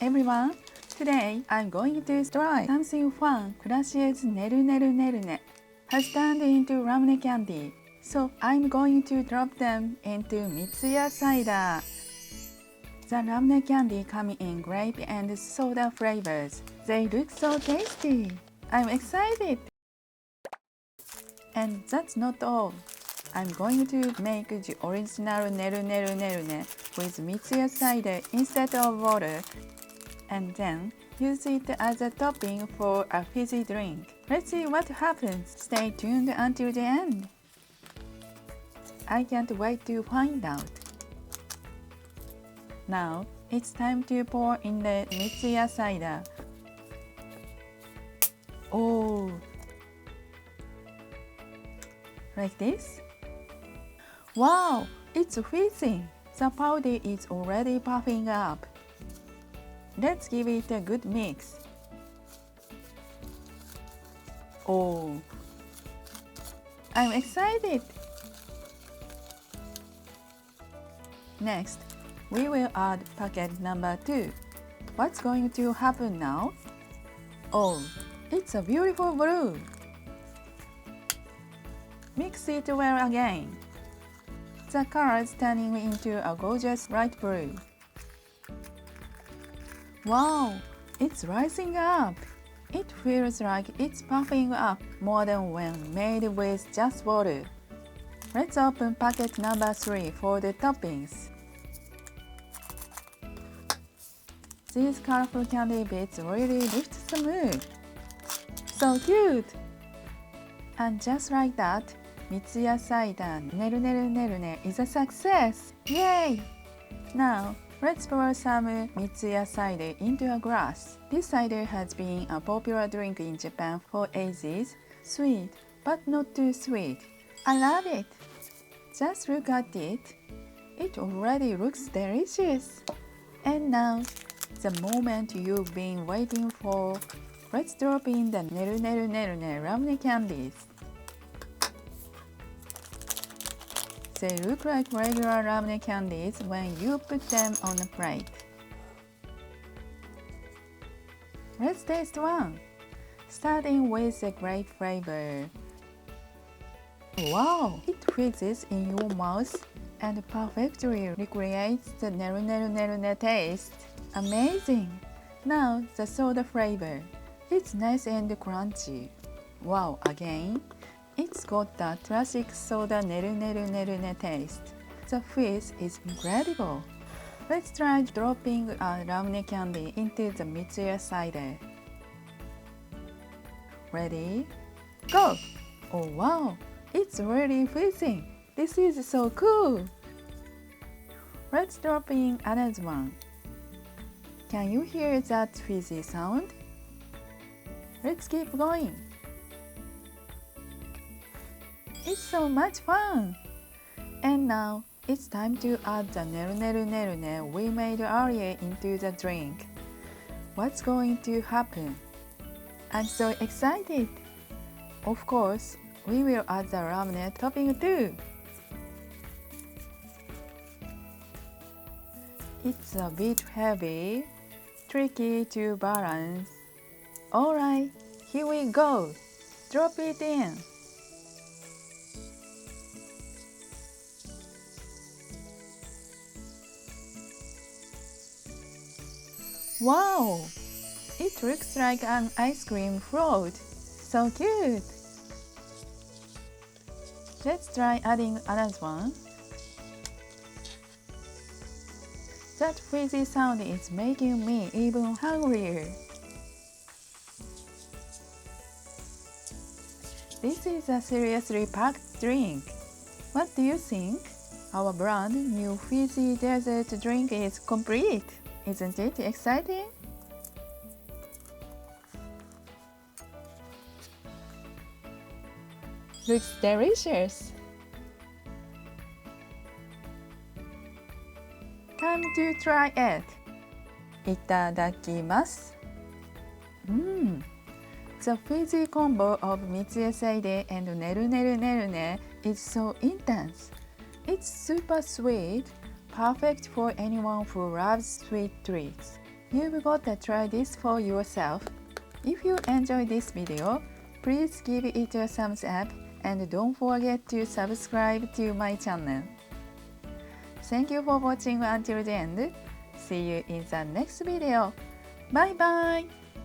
everyone! Today I'm going to try something fun. Crushes Nerunerunerune has turned into ramune candy, so I'm going to drop them into Mitsuya Cider. The ramune candy come in grape and soda flavors. They look so tasty. I'm excited! And that's not all. I'm going to make the original Nerunerunerune with Mitsuya Cider instead of water, and then use it as a topping for a fizzy drink. Let's see what happens. Stay tuned until the end. I can't wait to find out. Now, it's time to pour in the Mitsuya Cider. Oh! Like this? Wow! It's fizzing! The powder is already puffing up. Let's give it a good mix. Oh! I'm excited! Next, we will add packet number 2. What's going to happen now? Oh, it's a beautiful blue! Mix it well again. The color is turning into a gorgeous light blue. Wow, it's rising up! It feels like it's puffing up more than when made with just water. Let's open packet number 3 for the toppings. These colorful candy bits really lift the mood. So cute! And just like that, Mitsuya Cider Nerunerunerune is a success! Yay! Now, let's pour some Mitsuya Cider into a glass. This cider has been a popular drink in Japan for ages. Sweet, but not too sweet. I love it! Just look at it. It already looks delicious. And now, the moment you've been waiting for. Let's drop in the Nerunerunerune ramune candies. They look like regular ramune candies when you put them on a plate. Let's taste one, starting with the grape flavor. Wow! It fizzes in your mouth and perfectly recreates the Nerunerunerune taste. Amazing! Now the soda flavor. It's nice and crunchy. Wow, again? It's got that classic soda Nerunerunerune taste. The fizz is incredible. Let's try dropping a ramune candy into the Mitsuya Cider. Ready? Go! Oh wow! It's really fizzing! This is so cool! Let's drop in another one. Can you hear that fizzy sound? Let's keep going. It's so much fun! And now, it's time to add the Nerunerunerune we made earlier into the drink. What's going to happen? I'm so excited! Of course, we will add the ramune topping too! It's a bit heavy, tricky to balance. Alright, here we go! Drop it in! Wow! It looks like an ice cream float. So cute! Let's try adding another one. That fizzy sound is making me even hungrier. This is a seriously packed drink. What do you think? Our brand new fizzy dessert drink is complete. Isn't it exciting? Looks delicious! Time to try it! いただきます。The fizzy combo of Mitsuya Cider and Nerunerunerune is so intense. It's super sweet, perfect for anyone who loves sweet treats. you've got to try this for yourself. If you enjoyed this video, please give it a thumbs up and don't forget to subscribe to my channel. Thank you for watching until the end. See you in the next video. Bye bye!